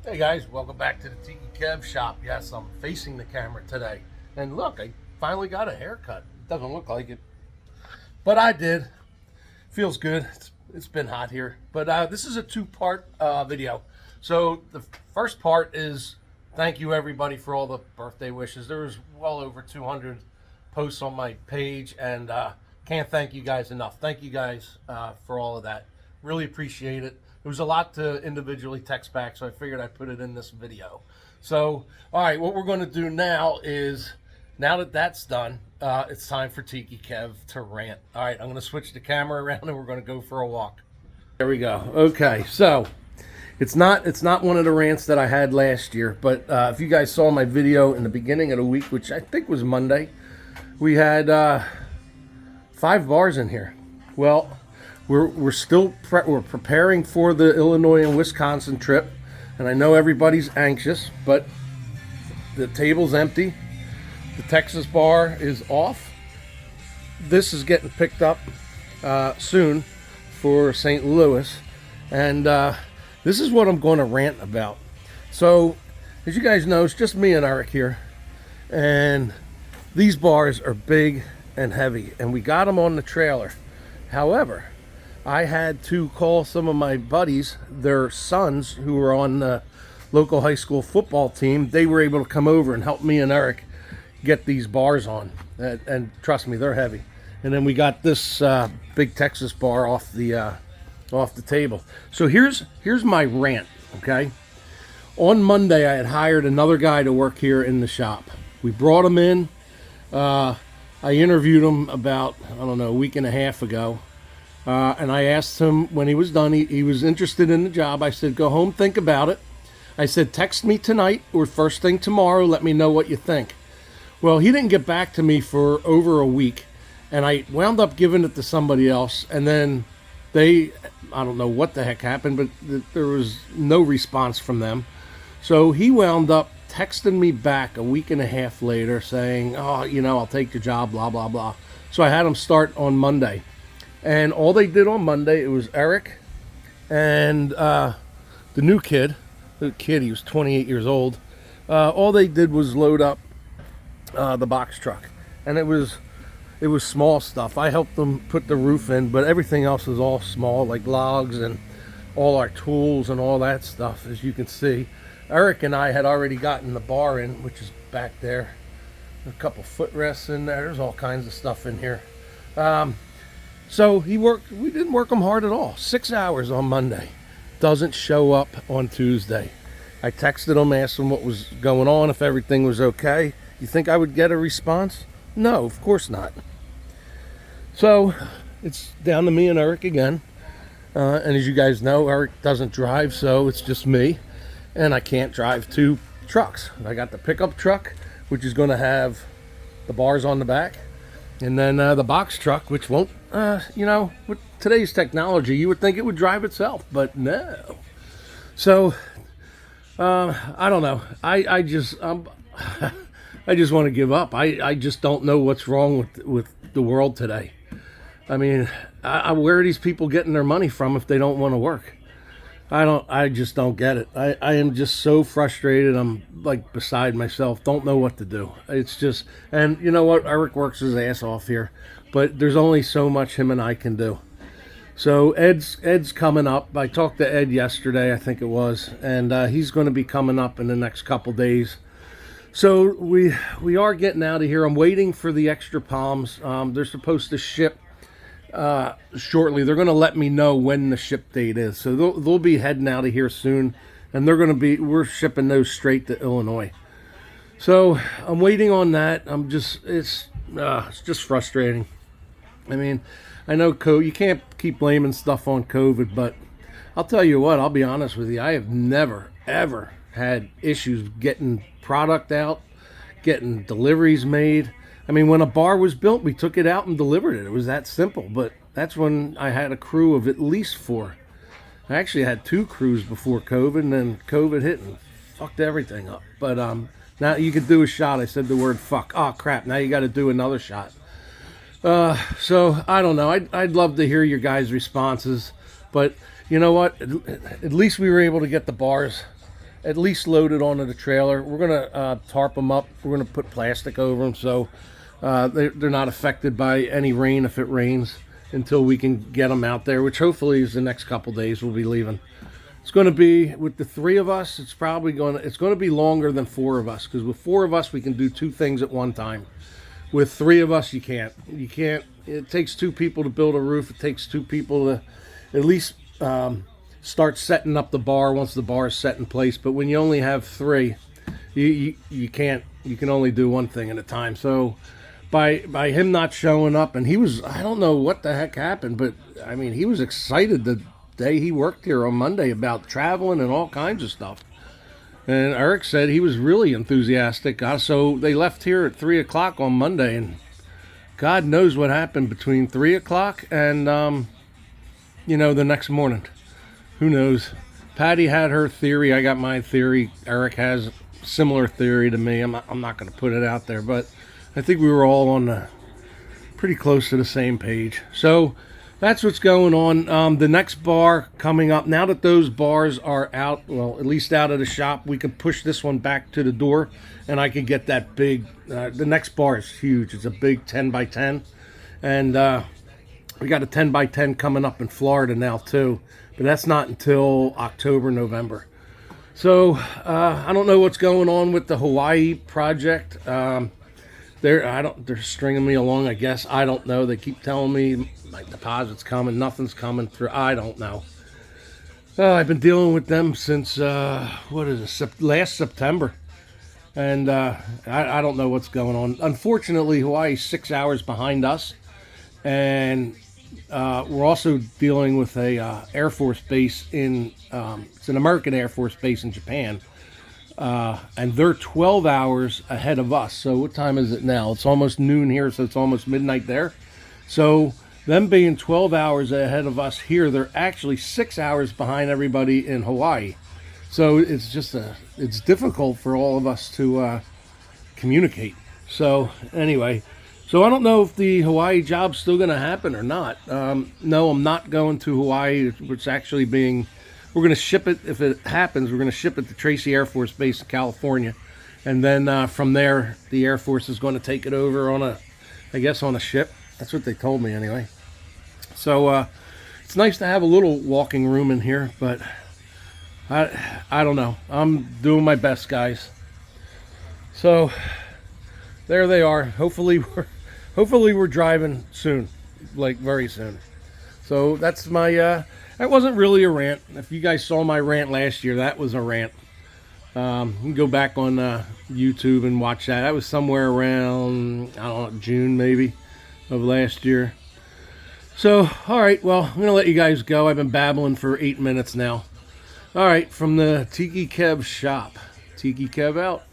Hey guys, welcome back to the Tiki Kev shop. Yes, I'm facing the camera today. And look, I finally got a haircut. It doesn't look like it, but I did. Feels good. It's been hot here. But this is a two-part video. So the first part is thank you everybody for all the birthday wishes. There was well over 200 posts on my page, and can't thank you guys enough. Thank you guys for all of that. Really appreciate it. It was a lot to individually text back, so I figured I'd put it in this video. So, all right, what we're going to do now is, now that that's done, it's time for Tiki Kev to rant. All right, I'm going to switch the camera around and we're going to go for a walk. There we go. Okay, so it's not one of the rants that I had last year, but if you guys saw my video in the beginning of the week, which I think was Monday, we had 5 bars in here. Well, we're still we're preparing for the Illinois and Wisconsin trip, and I know everybody's anxious, but the table's empty. The Texas bar is off. This is getting picked up soon for St. Louis, and this is what I'm going to rant about. So, as you guys know, it's just me and Eric here, and these bars are big and heavy, and we got them on the trailer. However, I had to call some of my buddies, their sons, who were on the local high school football team. They were able to come over and help me and Eric get these bars on. And trust me, they're heavy. And then we got this big Texas bar off the table. So here's my rant, okay? On Monday, I had hired another guy to work here in the shop. We brought him in. I interviewed him about, I don't know, a week and a half ago. And I asked him when he was done, he was interested in the job. I said, go home, think about it. I said, text me tonight or first thing tomorrow. Let me know what you think. Well, he didn't get back to me for over a week. And I wound up giving it to somebody else. And then I don't know what the heck happened, but there was no response from them. So he wound up texting me back a week and a half later saying, oh, I'll take the job, blah, blah, blah. So I had him start on Monday. And all they did on Monday, it was Eric and the new kid. He was 28 years old. All they did was load up the box truck. And it was small stuff. I helped them put the roof in, but everything else was all small, like logs and all our tools and all that stuff, as you can see. Eric and I had already gotten the bar in, which is back there. A couple footrests in there. There's all kinds of stuff in here. So we didn't work him hard at all. 6 hours on Monday. Doesn't show up on Tuesday. I texted him, asked him what was going on, if everything was okay. You think I would get a response? No, of course not. So it's down to me and Eric again. And as you guys know, Eric doesn't drive, so it's just me. And I can't drive 2 trucks. I got the pickup truck, which is going to have the bars on the back. And then the box truck, which won't, with today's technology, you would think it would drive itself, but no. So, I don't know. I just want to give up. I just don't know what's wrong with the world today. I mean, where are these people getting their money from if they don't want to work? I just don't get it. I am just so frustrated. I'm like beside myself. Don't know what to do. It's just, and you know what? Eric works his ass off here, but there's only so much him and I can do. So Ed's coming up. I talked to Ed yesterday, I think it was, and he's going to be coming up in the next couple days. So we are getting out of here. I'm waiting for the extra palms. They're supposed to ship shortly. They're going to let me know when the ship date is, so they'll be heading out of here soon, and we're shipping those straight to Illinois. So I'm waiting on that. It's just frustrating. I mean, I know you can't keep blaming stuff on COVID, but I'll tell you what, I'll be honest with you, I have never ever had issues getting product out, getting deliveries made. I mean, when a bar was built, we took it out and delivered it. It was that simple. But that's when I had a crew of at least 4. I actually had 2 crews before COVID, and then COVID hit and fucked everything up. But now you could do a shot. I said the word fuck. Oh, crap. Now you got to do another shot. So, I don't know. I'd love to hear your guys' responses. But you know what? At least we were able to get the bars at least loaded onto the trailer. We're gonna tarp them up. We're gonna put plastic over them so they're not affected by any rain if it rains until we can get them out there, which hopefully is the next couple days we'll be leaving. It's going to be, with the 3 of us, it's going to be longer than 4 of us, because with 4 of us we can do 2 things at one time. With 3 of us you can't. It takes 2 people to build a roof. It takes 2 people to at least start setting up the bar once the bar is set in place. But when you only have 3, you can't. You can only do one thing at a time. So by him not showing up, and he was, I don't know what the heck happened, but I mean, he was excited the day he worked here on Monday about traveling and all kinds of stuff. And Eric said he was really enthusiastic. So they left here at 3 o'clock on Monday, and God knows what happened between 3 o'clock and the next morning. Who knows? Patty had her theory. I got my theory. Eric has similar theory to me. I'm not going to put it out there, but I think we were all on pretty close to the same page. So that's what's going on. The next bar coming up, now that those bars are out, well, at least out of the shop, we can push this one back to the door, and I can get that big, the next bar is huge. It's a big 10 by 10, and we got a 10 by 10 coming up in Florida now too, but that's not until October, November. So I don't know what's going on with the Hawaii project. They're stringing me along, I guess. I don't know. They keep telling me my deposit's coming, nothing's coming through. I don't know. I've been dealing with them since last September, and I don't know what's going on. Unfortunately, Hawaii's 6 hours behind us, and we're also dealing with a Air Force base it's an American Air Force base in Japan. And they're 12 hours ahead of us. So what time is it now? It's almost noon here, so it's almost midnight there. So them being 12 hours ahead of us here, they're actually 6 hours behind everybody in Hawaii. So it's just it's difficult for all of us to communicate. So anyway, so I don't know if the Hawaii job's still going to happen or not. No, I'm not going to Hawaii. It's actually we're going to ship it, if it happens, we're going to ship it to Tracy Air Force Base in California. And then from there, the Air Force is going to take it over on a ship. That's what they told me anyway. So it's nice to have a little walking room in here, but I don't know. I'm doing my best, guys. So there they are. Hopefully we're driving soon, like very soon. So that's my that wasn't really a rant. If you guys saw my rant last year, that was a rant. You can go back on YouTube and watch that. That was somewhere around, I don't know, June maybe of last year. So, all right, well, I'm going to let you guys go. I've been babbling for 8 minutes now. All right, from the Tiki Kev shop. Tiki Kev out.